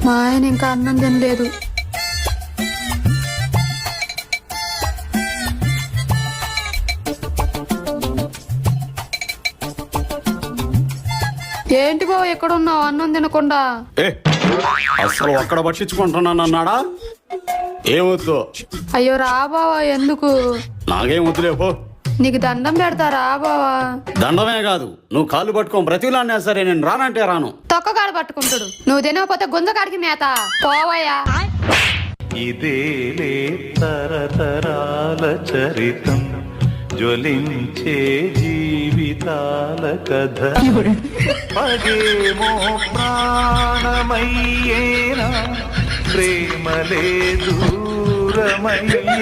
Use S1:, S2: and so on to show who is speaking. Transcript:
S1: మా ఆయన ఇంకా అన్నం తినలేదు. ఏంటి బావ ఎక్కడున్నావు అన్నం తినకుండా?
S2: అసలు ఒక్కడ పట్టించుకుంటున్నానన్నాడా? ఏమొద్దు.
S1: అయ్యో రా బావా, ఎందుకు?
S2: నాకేం వద్దులేపో.
S1: నీకు దండం పెడతారా బావా?
S2: దండమే కాదు, నువ్వు కాళ్ళు పట్టుకోం ప్రతిలాడినా సరే నేను రానంటే రాను.
S1: తొక్కగాడు పట్టుకుంటాడు, నువ్వు తినకపోతే గుంజకాడికి మేత పోవయ్యా.
S3: ఇదేలే తరతరాల చరితం, జ్వలించే జీవితాల కథ. పగేమో ప్రాణమయ్యేనా, ప్రేమలే దూరమయ్యే.